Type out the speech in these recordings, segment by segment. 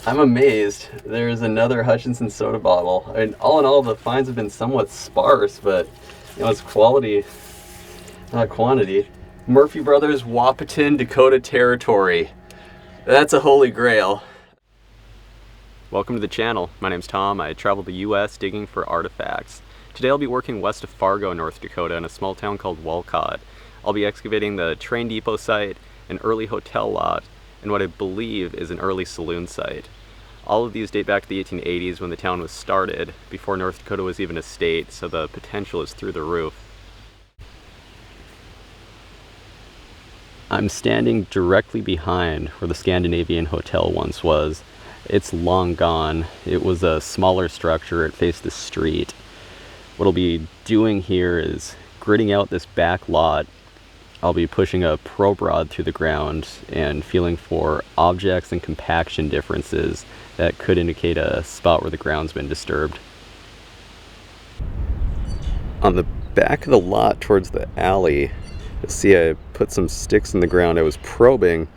I'm amazed. There's another Hutchinson soda bottle. I mean, all in all, the finds have been somewhat sparse, but you know, it's quality, not quantity. Murphy Brothers, Wahpeton, Dakota territory. That's a holy grail. Welcome to the channel. My name's Tom. I travel the U.S. digging for artifacts. Today I'll be working west of Fargo, North Dakota in a small town called Walcott. I'll be excavating the train depot site, an early hotel lot, and what I believe is an early saloon site. All of these date back to the 1880s when the town was started, before North Dakota was even a state, so the potential is through the roof. I'm standing directly behind where the Scandinavian Hotel once was. It's long gone. It was a smaller structure. It faced the street. What I'll be doing here is gridding out this back lot. I'll be pushing a probe rod through the ground and feeling for objects and compaction differences that could indicate a spot where the ground's been disturbed. On the back of the lot towards the alley, you'll see I put some sticks in the ground. I was probing.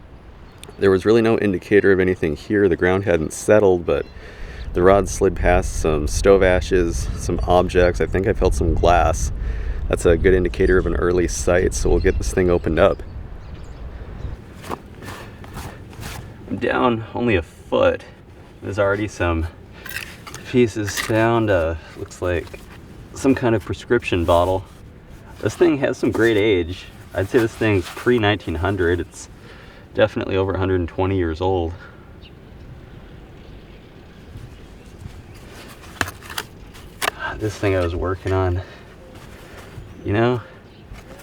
There was really no indicator of anything here. The ground hadn't settled, but the rod slid past some stove ashes, some objects. I think I felt some glass. That's a good indicator of an early site, so we'll get this thing opened up. I'm down only a foot. There's already some pieces found. Looks like some kind of prescription bottle. This thing has some great age. I'd say this thing's pre-1900. It's definitely over 120 years old. This thing I was working on, you know,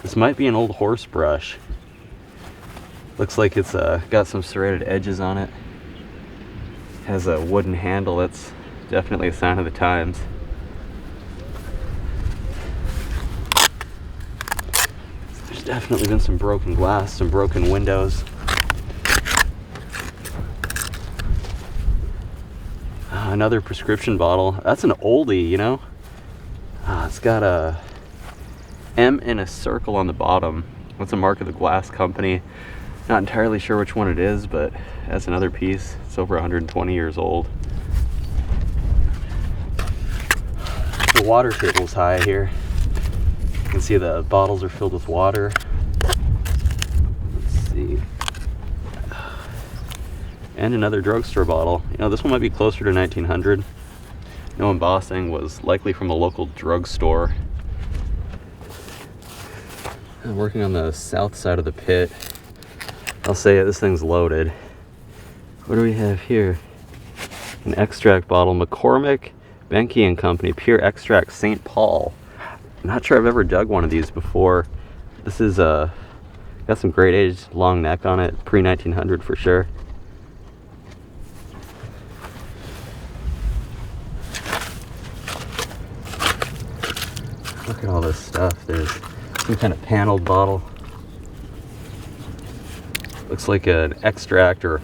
this might be an old horse brush. Looks like it's got some serrated edges on it. Has a wooden handle. That's definitely a sign of the times. There's definitely been some broken glass, some broken windows. Another prescription bottle. That's an oldie, you know. It's got a M in a circle on the bottom. That's a mark of the glass company. Not entirely sure which one it is, but that's another piece. It's over 120 years old. The water table's high here. You can see the bottles are filled with water. Let's see. And another drugstore bottle. You know, this one might be closer to 1900. No embossing, was likely from a local drugstore. I'm working on the south side of the pit. I'll say this thing's loaded. What do we have here? An extract bottle, McCormick, Benke and Company, Pure Extract St. Paul. I'm not sure I've ever dug one of these before. This is got some great age, long neck on it, pre-1900 for sure. Look at all this stuff. There's some kind of paneled bottle. Looks like an extract or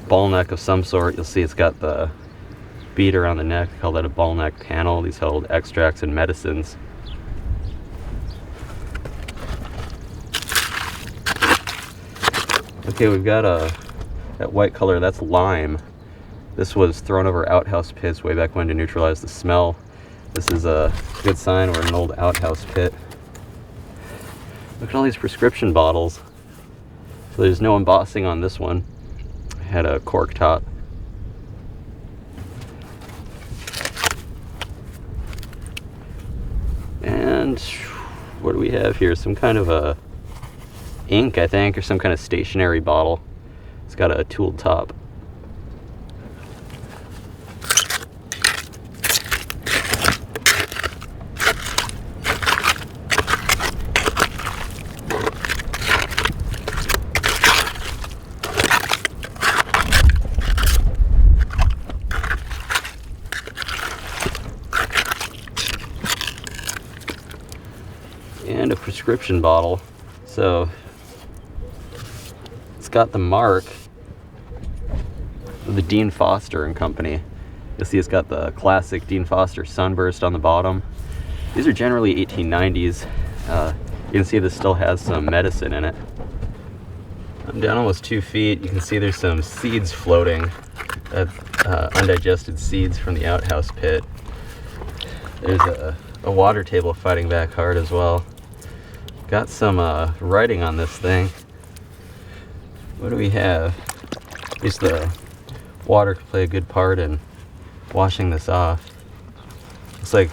ball neck of some sort. You'll see it's got the bead around the neck. They call that a ball neck panel. These held extracts and medicines. Okay, we've got that white color. That's lime. This was thrown over outhouse pits way back when to neutralize the smell. This is a good sign we're in an old outhouse pit. Look at all these prescription bottles. So there's no embossing on this one. It had a cork top. And what do we have here? Some kind of a ink, I think, or some kind of stationary bottle. It's got a tooled top. And a prescription bottle. So it's got the mark of the Dean Foster and Company. You'll see it's got the classic Dean Foster sunburst on the bottom. These are generally 1890s. You can see this still has some medicine in it. I'm down almost 2 feet. You can see there's some seeds floating. Undigested seeds from the outhouse pit. There's a water table fighting back hard as well. Got some writing on this thing. What do we have? At least the water could play a good part in washing this off. Looks like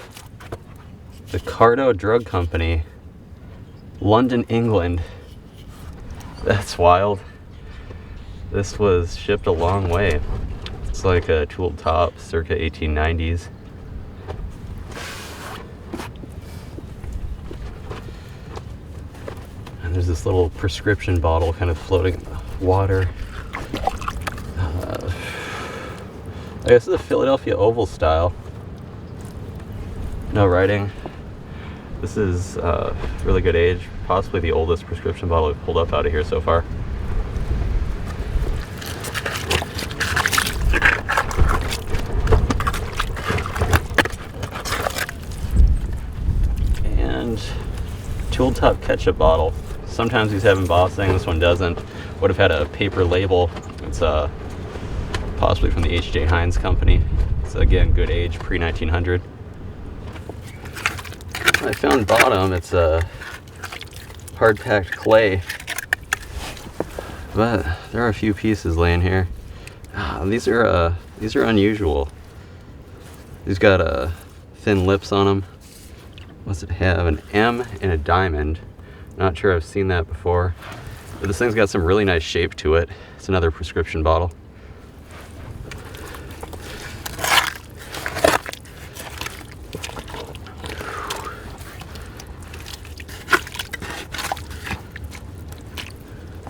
the Cardo Drug Company, London, England. That's wild. This was shipped a long way. It's like a tooled top, circa 1890s. And there's this little prescription bottle kind of floating in the water. I guess it's a Philadelphia oval style. No writing. This is really good age. Possibly the oldest prescription bottle we've pulled up out of here so far. And tool top ketchup bottle. Sometimes these have embossing, this one doesn't. Would have had a paper label. It's possibly from the H.J. Heinz company. It's again good age, pre-1900. I found bottom. It's a hard-packed clay, but there are a few pieces laying here. These are unusual. These got thin lips on them. What's it have? An M and a diamond. Not sure I've seen that before, but this thing's got some really nice shape to it. It's another prescription bottle.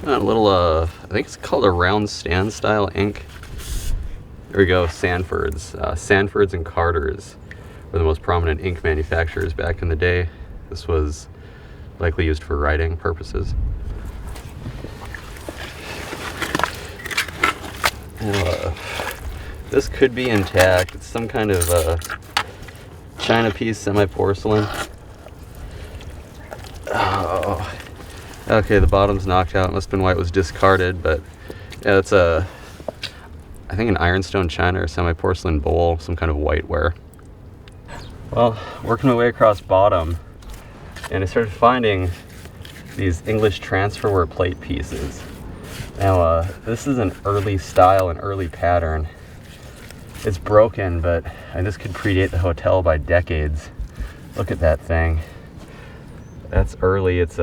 A little, I think it's called a round stand style ink. There we go, Sanford's. Sanford's and Carter's were the most prominent ink manufacturers back in the day. This was likely used for writing purposes. This could be intact. It's some kind of china piece, semi-porcelain. Oh. Okay, the bottom's knocked out. Must have been why it was discarded, but yeah, it's I think an ironstone china or semi-porcelain bowl, some kind of whiteware. Well, working my way across bottom, and I started finding these English transferware plate pieces. Now, this is an early style, an early pattern. It's broken, but this could predate the hotel by decades. Look at that thing. That's early. It's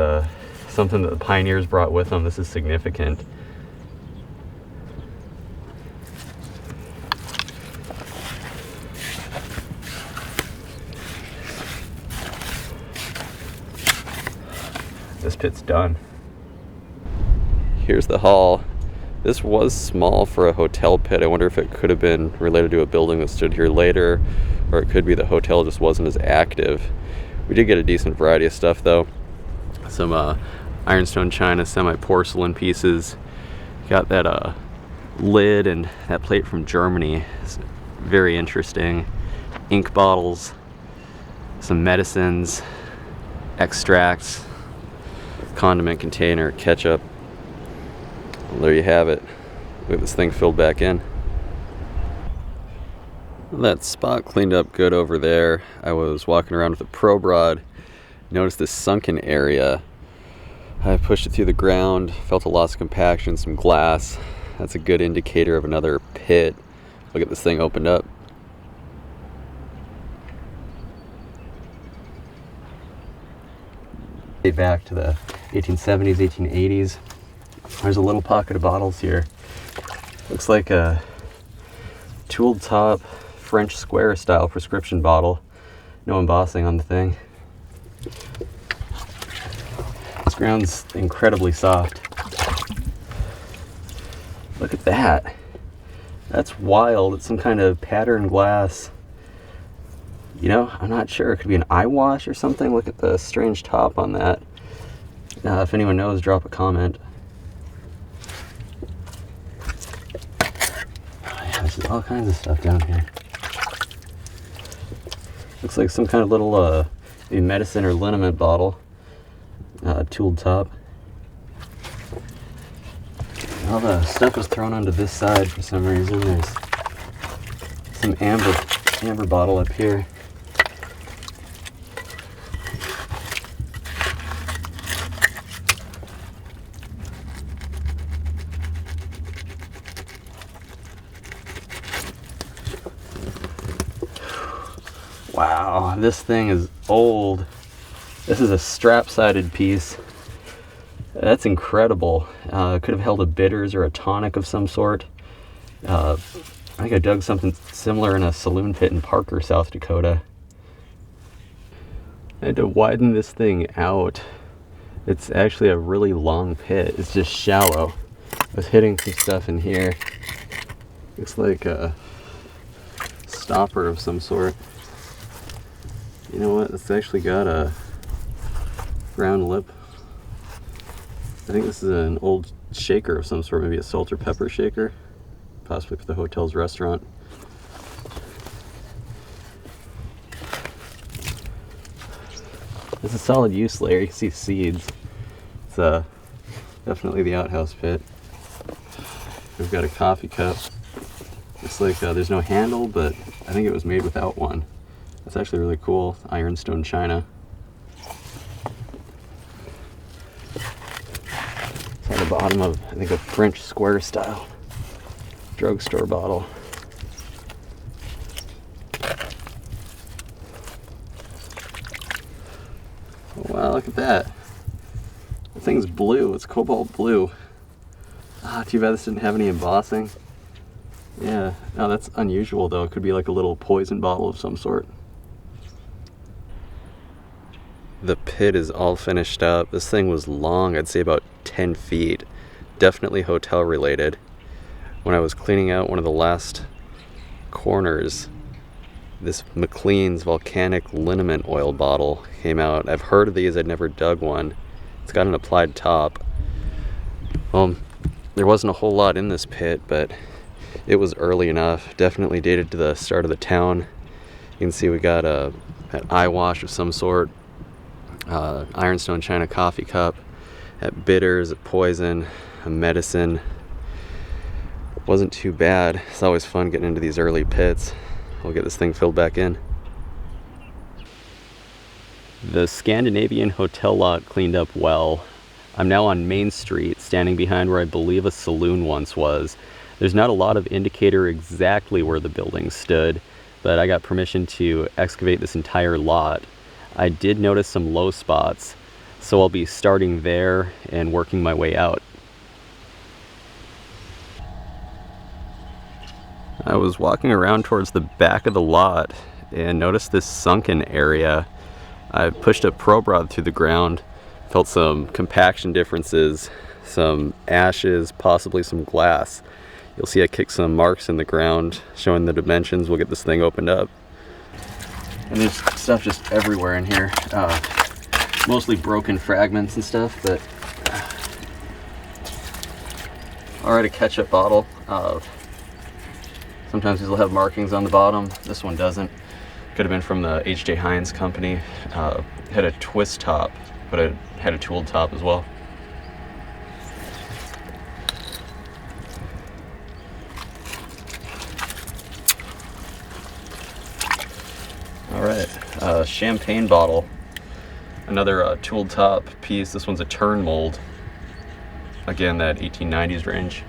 something that the pioneers brought with them. This is significant. This pit's done. Here's the hall. This was small for a hotel pit. I wonder if it could have been related to a building that stood here later, or it could be the hotel just wasn't as active. We did get a decent variety of stuff though. Some ironstone china, semi-porcelain pieces. Got that lid and that plate from Germany. It's very interesting. Ink bottles, some medicines, extracts, condiment container, ketchup. Well, there you have it. We have this thing filled back in. Well, that spot cleaned up good over there. I was walking around with a Pro Rod, noticed this sunken area. I pushed it through the ground, felt a loss of compaction, some glass. That's a good indicator of another pit. Look at this thing opened up. Back to the 1870s, 1880s. There's a little pocket of bottles here. Looks like a tooled top French square style prescription bottle. No embossing on the thing. This ground's incredibly soft. Look at that. That's wild. It's some kind of patterned glass. You know, I'm not sure. It could be an eye wash or something. Look at the strange top on that. If anyone knows, drop a comment. There's all kinds of stuff down here. Looks like some kind of little maybe medicine or liniment bottle. Tooled top. All the stuff was thrown onto this side for some reason. There's some amber bottle up here. Wow, this thing is old. This is a strap-sided piece. That's incredible. Could have held a bitters or a tonic of some sort. I think I dug something similar in a saloon pit in Parker, South Dakota. I had to widen this thing out. It's actually a really long pit. It's just shallow. I was hitting some stuff in here. Looks like a stopper of some sort. You know what? It's actually got a round lip. I think this is an old shaker of some sort, maybe a salt or pepper shaker, possibly for the hotel's restaurant. It's a solid use layer. You can see seeds. It's definitely the outhouse pit. We've got a coffee cup. Looks like there's no handle, but I think it was made without one. That's actually really cool. Ironstone china. It's on the bottom of, I think, a French square style drugstore bottle. Oh, wow, look at that. The thing's blue. It's cobalt blue. Ah, too bad this didn't have any embossing. Yeah, no, that's unusual though. It could be like a little poison bottle of some sort. The pit is all finished up. This thing was long, I'd say about 10 feet. Definitely hotel related. When I was cleaning out one of the last corners, this McLean's volcanic liniment oil bottle came out. I've heard of these, I'd never dug one. It's got an applied top. Well, there wasn't a whole lot in this pit, but it was early enough. Definitely dated to the start of the town. You can see we got an eye wash of some sort. Ironstone china coffee cup, at bitters, at poison, a medicine. Wasn't too bad. It's always fun getting into these early pits. We'll get this thing filled back in. The Scandinavian hotel lot cleaned up well. I'm now on Main Street, standing behind where I believe a saloon once was. There's not a lot of indicator exactly where the building stood, but I got permission to excavate this entire lot. I did notice some low spots, so I'll be starting there and working my way out. I was walking around towards the back of the lot and noticed this sunken area. I pushed a probe rod through the ground, felt some compaction differences, some ashes, possibly some glass. You'll see I kicked some marks in the ground showing the dimensions. We'll get this thing opened up. And there's stuff just everywhere in here. Mostly broken fragments and stuff, but I'll write a ketchup bottle. Sometimes these will have markings on the bottom. This one doesn't. Could have been from the H.J. Heinz company. It had a twist top, but it had a tooled top as well. All right, champagne bottle. Another tooled top piece. This one's a turn mold. Again, that 1890s range.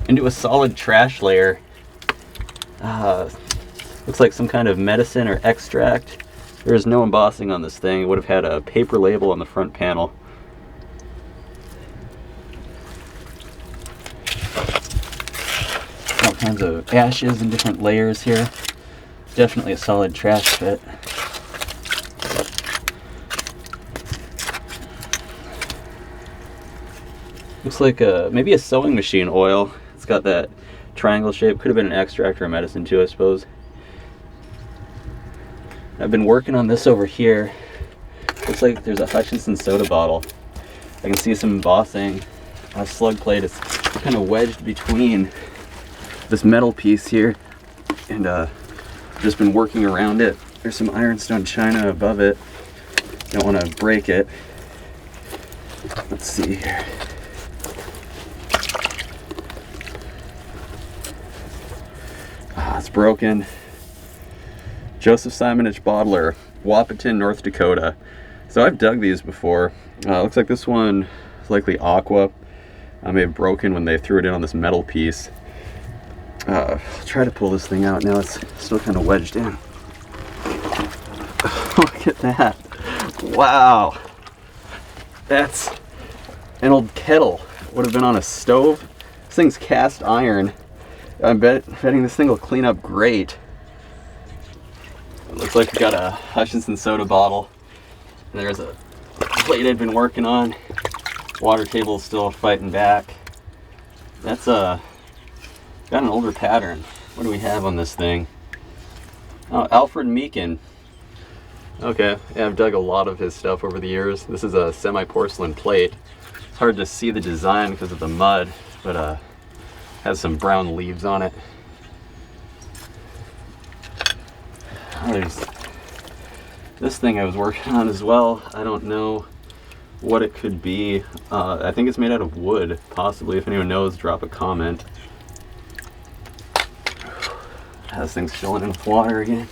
Into a solid trash layer. Looks like some kind of medicine or extract. There is no embossing on this thing. It would have had a paper label on the front panel. All kinds of ashes in different layers here. Definitely a solid trash pit. Looks like maybe a sewing machine oil. It's got that triangle shape. Could have been an extract or a medicine too, I suppose. I've been working on this over here. Looks like there's a Hutchinson soda bottle. I can see some embossing. A slug plate is kind of wedged between this metal piece here, and just been working around it. There's some ironstone china above it. Don't want to break it. Let's see here. It's broken. Joseph Simonich Bottler, Wahpeton, North Dakota. So I've dug these before. Looks like this one is likely aqua. May have broken when they threw it in on this metal piece. I'll try to pull this thing out. Now it's still kind of wedged in. Look at that. Wow. That's an old kettle. Would have been on a stove. This thing's cast iron. I'm betting this thing will clean up great. It looks like we got a Hutchinson soda bottle. And there's a plate I've been working on. Water table's still fighting back. That's got an older pattern. What do we have on this thing? Oh, Alfred Meakin. Okay, yeah, I've dug a lot of his stuff over the years. This is a semi-porcelain plate. It's hard to see the design because of the mud, but has some brown leaves on it. Oh, there's this thing I was working on as well. I don't know what it could be. I think it's made out of wood, possibly. If anyone knows, drop a comment. This thing's filling in with water again.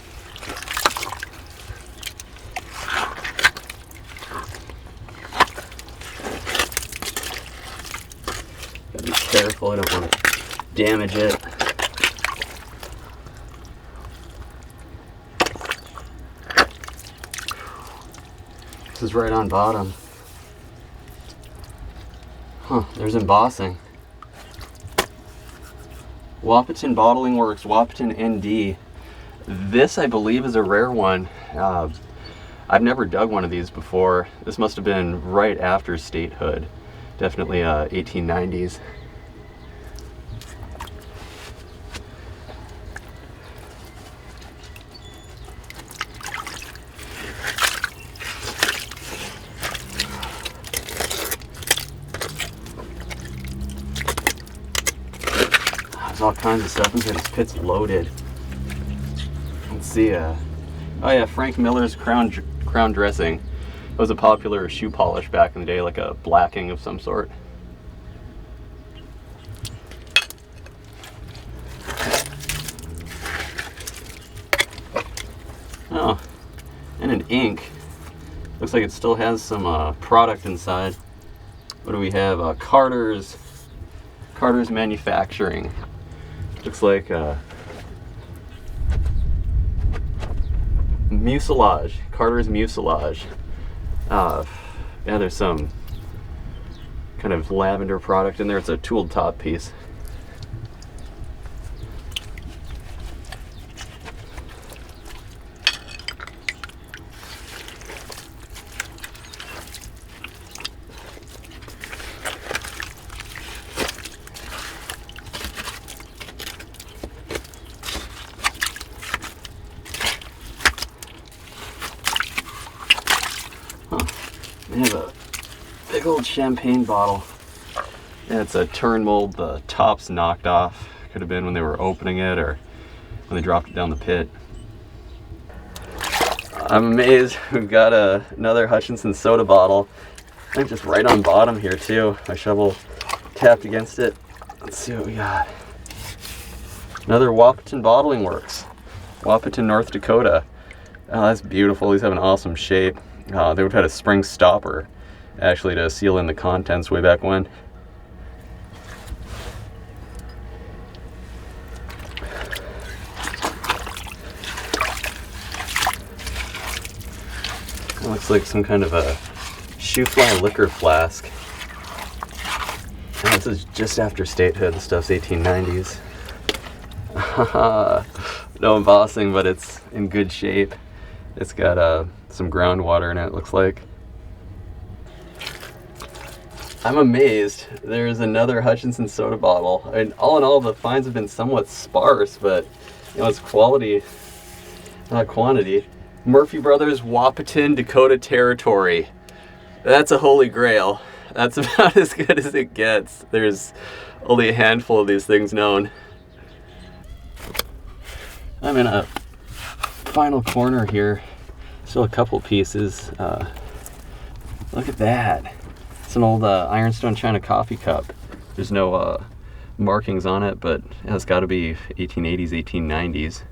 Gotta be careful, I don't want to damage it. This is right on bottom. Huh, there's embossing. Wahpeton Bottling Works, Wahpeton ND. This, I believe, is a rare one. I've never dug one of these before. This must have been right after statehood. Definitely 1890s. There's all kinds of stuff in here. This pit's loaded. Let's see. Oh yeah, Frank Miller's crown dressing. It was a popular shoe polish back in the day, like a blacking of some sort. Oh, and an ink. Looks like it still has some product inside. What do we have? Carter's Manufacturing. Looks like mucilage. Carter's mucilage. Yeah, there's some kind of lavender product in there. It's a tooled top piece. They have a big old champagne bottle. Yeah, it's a turn mold. The top's knocked off. Could have been when they were opening it or when they dropped it down the pit. I'm amazed. We've got another Hutchinson soda bottle. I think just right on bottom here too. My shovel tapped against it. Let's see what we got. Another Wahpeton Bottling Works. Wahpeton, North Dakota. Oh, that's beautiful. These have an awesome shape. They would have had a spring stopper actually to seal in the contents way back when. It looks like some kind of a shoe fly liquor flask. And this is just after statehood. This stuff's 1890s. No embossing, but it's in good shape. It's got some groundwater in it, looks like. I'm amazed. There's another Hutchinson soda bottle. I mean, all in all, the finds have been somewhat sparse, but you know, it's quality, not quantity. Murphy Brothers, Wahpeton, Dakota territory. That's a holy grail. That's about as good as it gets. There's only a handful of these things known. I'm in a final corner here. Still a couple pieces. Look at that. It's an old ironstone china coffee cup. There's no markings on it, but it has got to be 1880s, 1890s.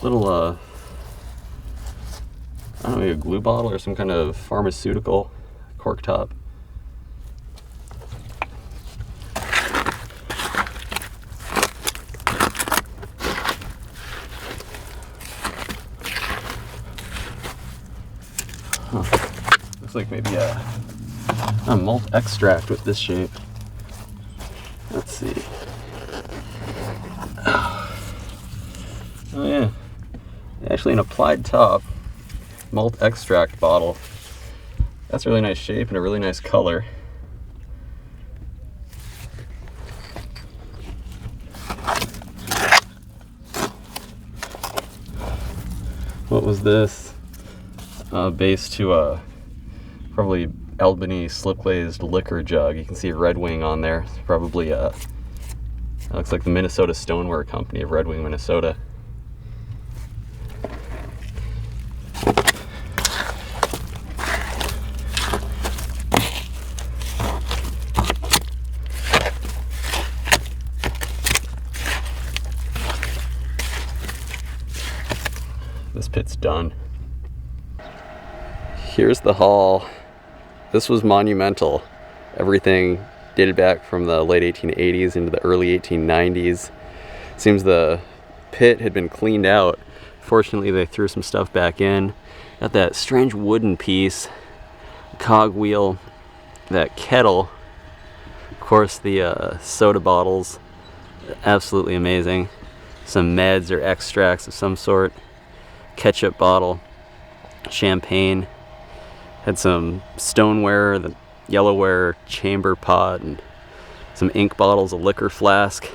Little, I don't know, maybe a glue bottle or some kind of pharmaceutical cork top. Looks like maybe a malt extract with this shape. Let's see. Oh yeah. Actually an applied top malt extract bottle. That's a really nice shape and a really nice color. What was this? Base to a probably Albany slip glazed liquor jug. You can see Red Wing on there. It's probably looks like the Minnesota Stoneware Company of Red Wing, Minnesota. This pit's done. Here's the haul. This was monumental. Everything dated back from the late 1880s into the early 1890s. Seems the pit had been cleaned out. Fortunately, they threw some stuff back in. Got that strange wooden piece, cogwheel, that kettle, of course the soda bottles, absolutely amazing. Some meds or extracts of some sort. Ketchup bottle, champagne, had some stoneware, the yellowware chamber pot, and some ink bottles, a liquor flask,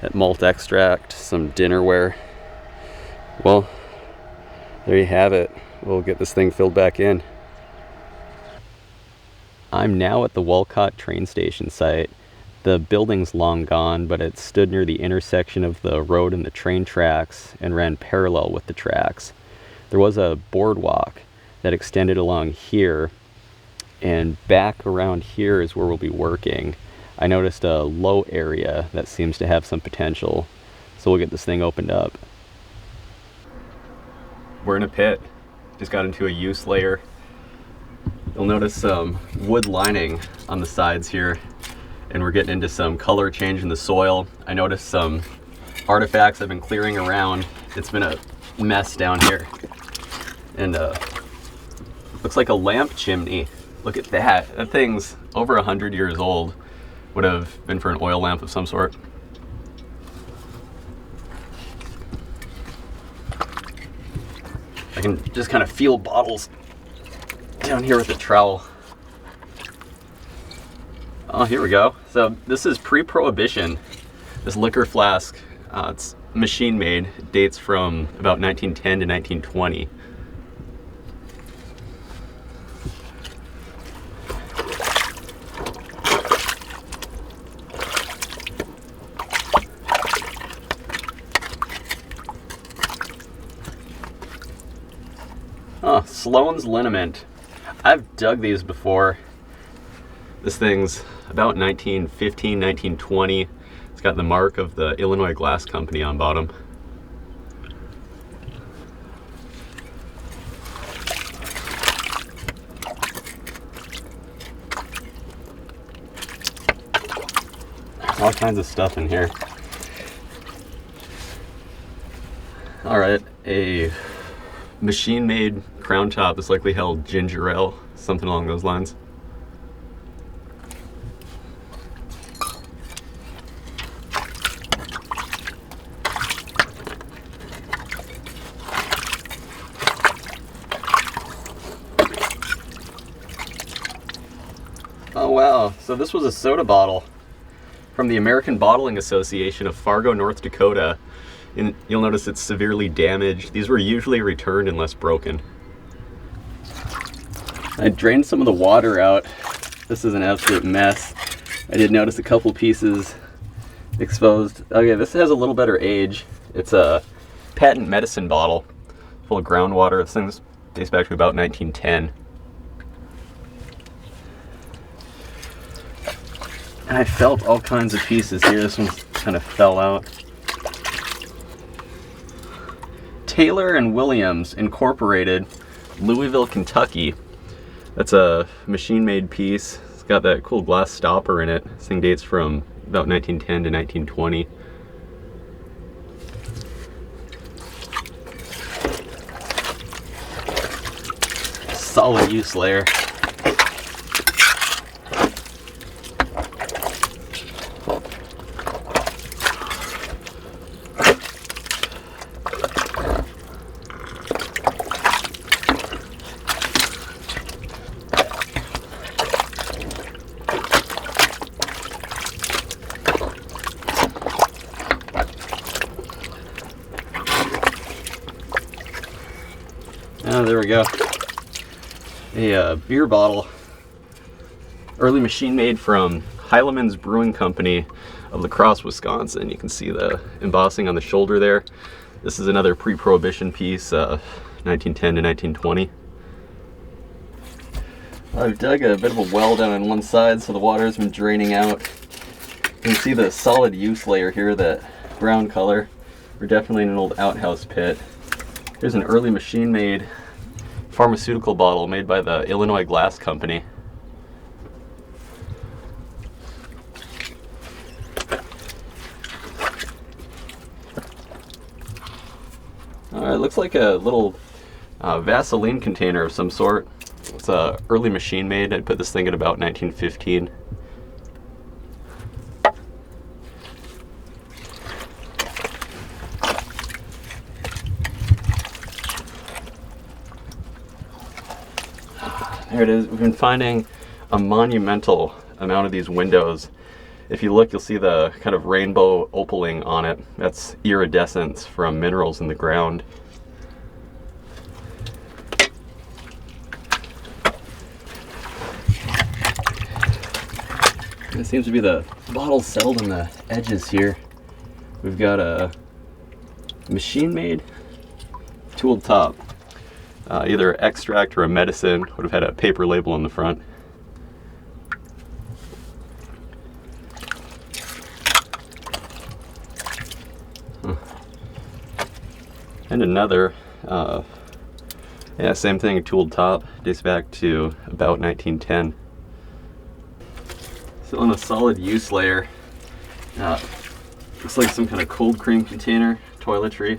that malt extract, some dinnerware. Well, there you have it. We'll get this thing filled back in. I'm now at the Walcott train station site. The building's long gone, but it stood near the intersection of the road and the train tracks and ran parallel with the tracks. There was a boardwalk that extended along here, and back around here is where we'll be working. I noticed a low area that seems to have some potential, so we'll get this thing opened up. We're in a pit. Just got into a use layer. You'll notice some wood lining on the sides here, and we're getting into some color change in the soil. I noticed some artifacts I've been clearing around. It's been a mess down here. And looks like a lamp chimney. Look at that. That thing's over 100 years old. Would have been for an oil lamp of some sort. I can just kind of feel bottles down here with the trowel. Oh, here we go. So this is pre-prohibition. This liquor flask, it's machine made. It dates from about 1910 to 1920. Oh, Sloan's liniment. I've dug these before. This thing's about 1915, 1920. It's got the mark of the Illinois Glass Company on bottom. All kinds of stuff in here. All right, a machine-made crown top. This likely held ginger ale, something along those lines. Oh wow, so this was a soda bottle from the American Bottling Association of Fargo, North Dakota. And you'll notice it's severely damaged. These were usually returned unless broken. I drained some of the water out. This is an absolute mess. I did notice a couple pieces exposed. Okay, this has a little better age. It's a patent medicine bottle full of groundwater. This thing dates back to about 1910. And I felt all kinds of pieces here. This one kind of fell out. Taylor and Williams Incorporated, Louisville, Kentucky. That's a machine-made piece. It's got that cool glass stopper in it. This thing dates from about 1910 to 1920. Solid use layer. Oh, there we go. A beer bottle. Early machine made from Heileman's Brewing Company of La Crosse, Wisconsin. You can see the embossing on the shoulder there. This is another pre-prohibition piece, 1910 to 1920. I've dug a bit of a well down on one side so the water has been draining out. You can see the solid use layer here, that brown color. We're definitely in an old outhouse pit. Here's an early machine-made pharmaceutical bottle made by the Illinois Glass Company. It looks like a little Vaseline container of some sort. It's a early machine made. I put this thing at about 1915. There it is. We've been finding a monumental amount of these windows. If you look, you'll see the kind of rainbow opaling on it. That's iridescence from minerals in the ground. It seems to be the bottles settled on the edges here. We've got a machine-made tooled top. Either extract or a medicine. Would have had a paper label on the front. And another, yeah, same thing, a tooled top. Dates back to about 1910. Still in a solid use layer. Looks like some kind of cold cream container, toiletry.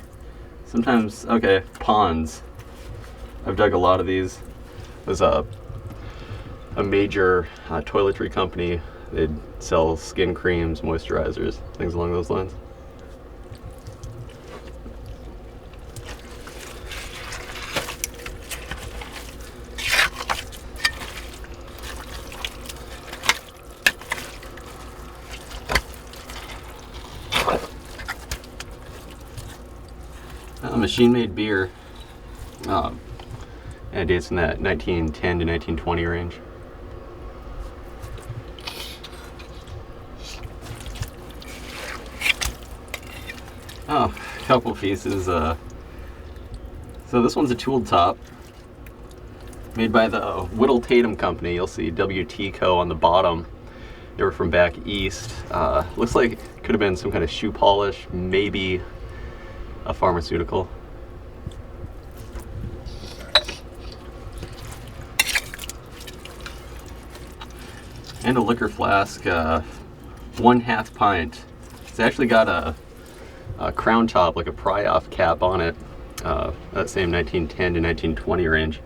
Sometimes, okay, ponds. I've dug a lot of these. There's a major toiletry company. They'd sell skin creams, moisturizers, things along those lines. Machine-made beer. And it dates in that 1910 to 1920 range. Oh, a couple pieces. So this one's a tooled top made by the Whittle Tatum Company. You'll see WT Co. on the bottom. They were from back east. Looks like it could have been some kind of shoe polish, maybe a pharmaceutical. And a liquor flask, 1/2 pint. It's actually got a crown top, like a pry-off cap on it. That same 1910 to 1920 range.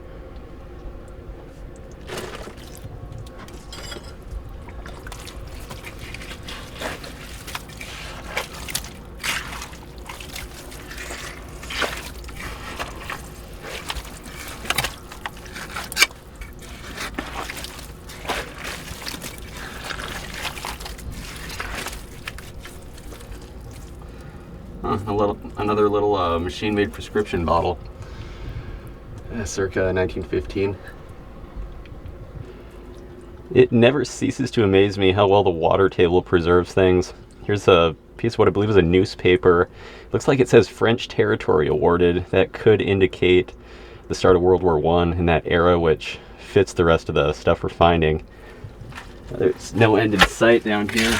another little machine-made prescription bottle, circa 1915. It never ceases to amaze me how well the water table preserves things. Here's a piece of what I believe is a newspaper. Looks like it says French territory awarded. That could indicate the start of World War I in that era, which fits the rest of the stuff we're finding. There's no end in sight down here.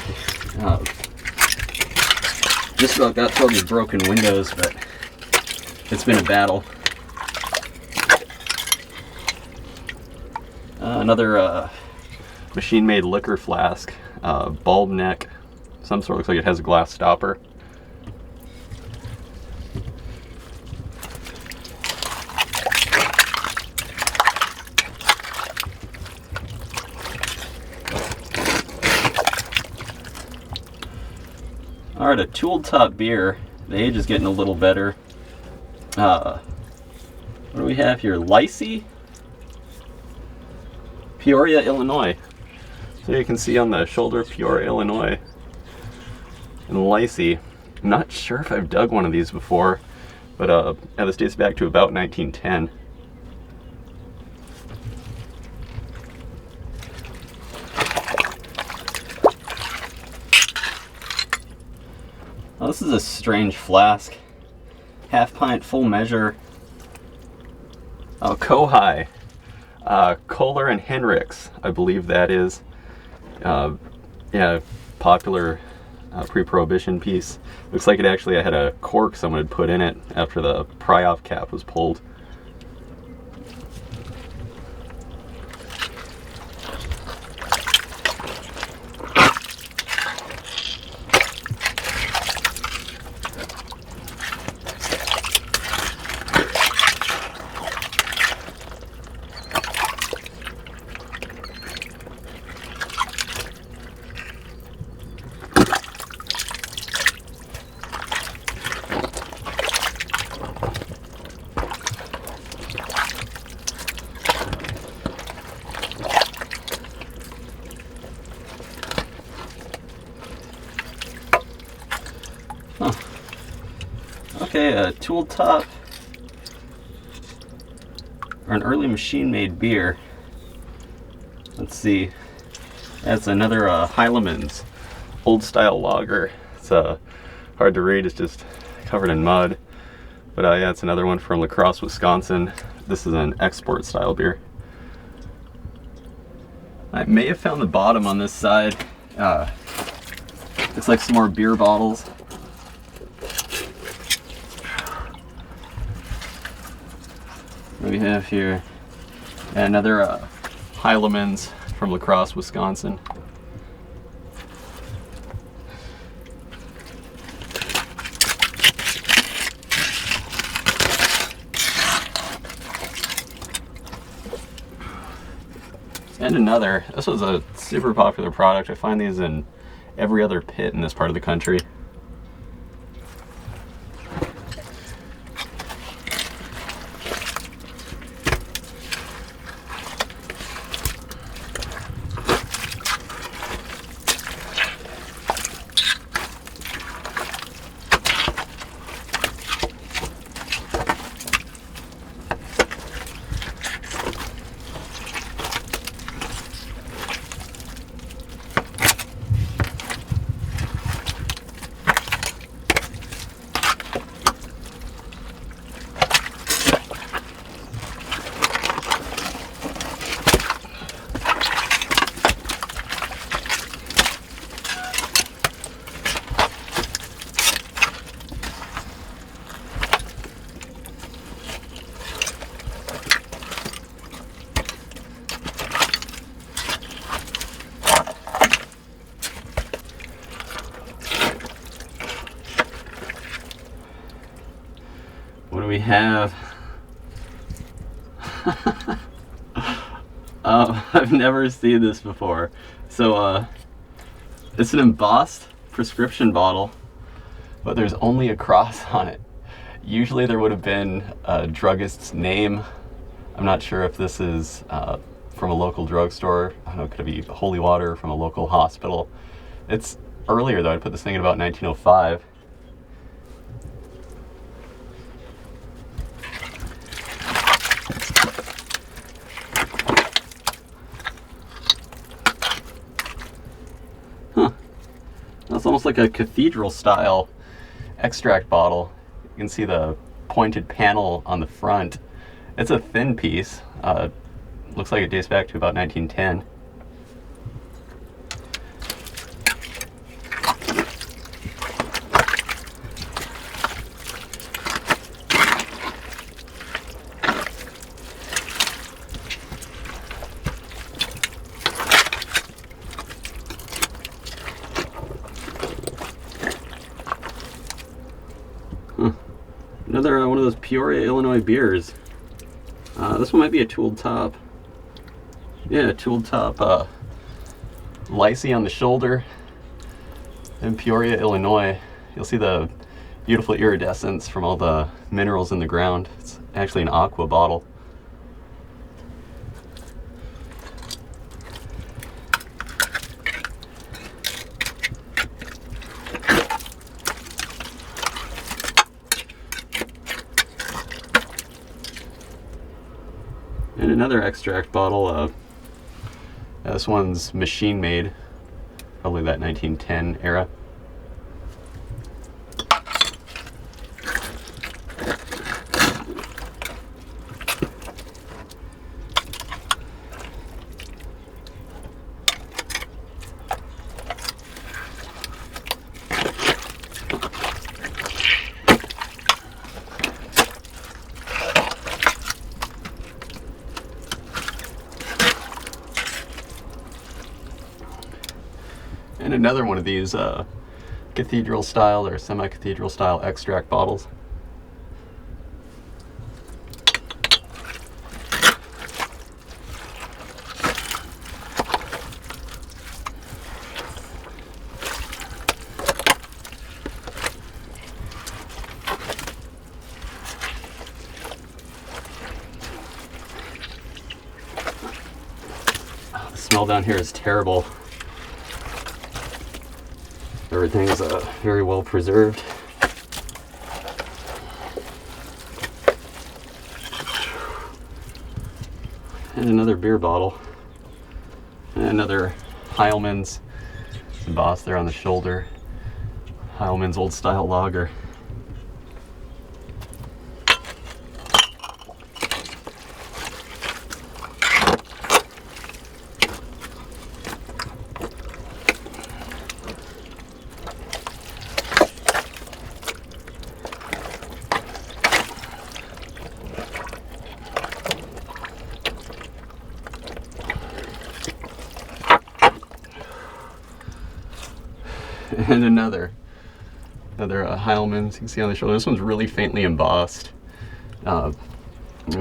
Just about got through these broken windows, but it's been a battle. Another machine-made liquor flask, bulb neck, some sort. Looks like it has a glass stopper. Alright, a tooled top beer. The age is getting a little better. What do we have here? Lysy? Peoria, Illinois. So you can see on the shoulder, Peoria, Illinois. And Lysy. I'm not sure if I've dug one of these before, but yeah, this dates back to about 1910. Oh, this is a strange flask. Half pint, full measure. Oh, Kohai. Kohler and Henricks, I believe that is. Yeah, popular pre-prohibition piece. Looks like it actually had a cork someone had put in it after the pry-off cap was pulled. Huh. Okay, a tool top, or an early machine-made beer. Let's see. That's another Heileman's old-style lager. It's hard to read. It's just covered in mud. But yeah, it's another one from La Crosse, Wisconsin. This is an export-style beer. I may have found the bottom on this side. Looks like some more beer bottles. What do we have here? Another Heileman's from La Crosse, Wisconsin. And another. This was a super popular product. I find these in every other pit in this part of the country. What do we have? I've never seen this before. So it's an embossed prescription bottle, but there's only a cross on it. Usually there would have been a druggist's name. I'm not sure if this is from a local drugstore. I don't know, could it be holy water from a local hospital? It's earlier though. I put this thing in about 1905. almost like a cathedral style extract bottle. You can see the pointed panel on the front. It's a thin piece. Looks like it dates back to about 1910. Another one of those Peoria, Illinois beers. This one might be a tooled top. Yeah, tooled top. Lysy on the shoulder. In Peoria, Illinois. You'll see the beautiful iridescence from all the minerals in the ground. It's actually an aqua bottle. And another extract bottle. This one's machine made, probably that 1910 era. And another one of these cathedral style or semi-cathedral style extract bottles. Oh, the smell down here is terrible. Everything's very well preserved. And another beer bottle. And another Heilmann's embossed there on the shoulder. Heilmann's old style lager. And another Heilmann's, you can see on the shoulder. This one's really faintly embossed. The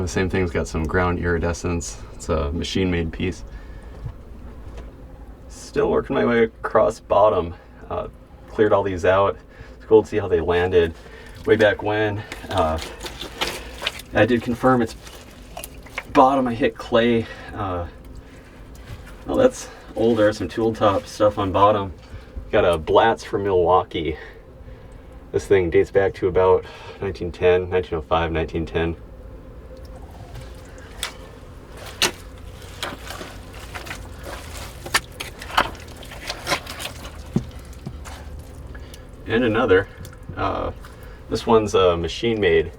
same thing's got some ground iridescence. It's a machine-made piece. Still working my way across bottom. Cleared all these out. It's cool to see how they landed way back when. I did confirm it's bottom. I hit clay. Oh, that's older. Some tool top stuff on bottom. Got a Blatz from Milwaukee. This thing dates back to about 1910, 1905, 1910. And another. This one's machine made.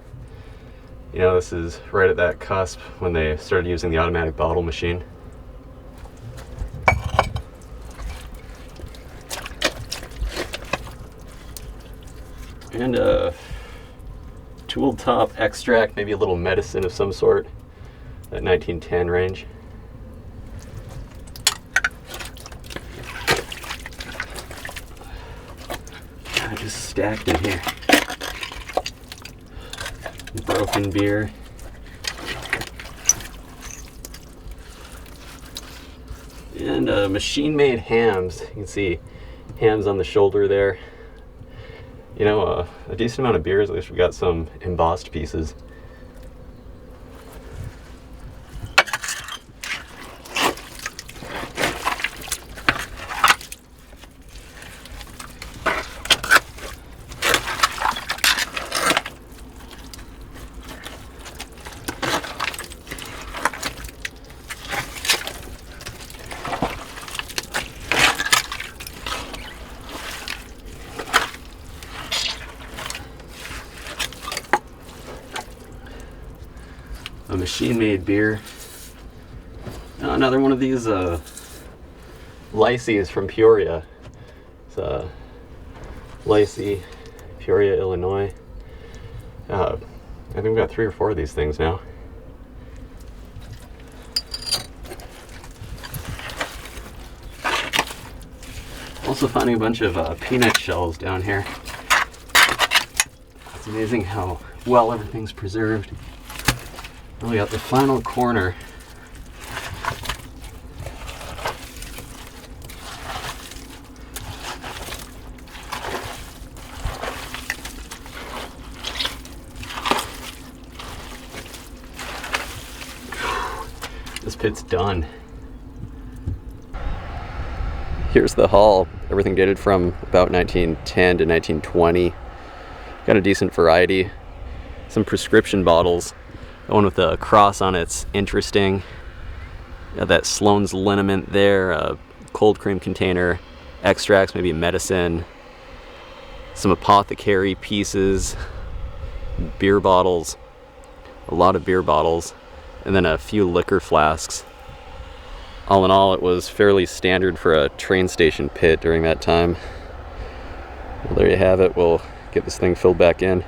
You know, this is right at that cusp when they started using the automatic bottle machine. And a tool top extract, maybe a little medicine of some sort, that 1910 range. Just stacked in here. Broken beer. And machine-made hams. You can see hams on the shoulder there. You know, a decent amount of beers. At least we got some embossed pieces. a machine-made beer. Another one of these Lycees from Peoria. It's Lycee, Peoria, Illinois. I think we've got 3 or 4 of these things now. Also finding a bunch of peanut shells down here. It's amazing how well everything's preserved. We got the final corner. This pit's done. Here's the hull. Everything dated from about 1910 to 1920. Got a decent variety. Some prescription bottles. The one with the cross on it's interesting. Got that Sloan's liniment there, a cold cream container, extracts, maybe medicine, some apothecary pieces, beer bottles, a lot of beer bottles, and then a few liquor flasks. All in all, it was fairly standard for a train station pit during that time. Well, there you have it. We'll get this thing filled back in.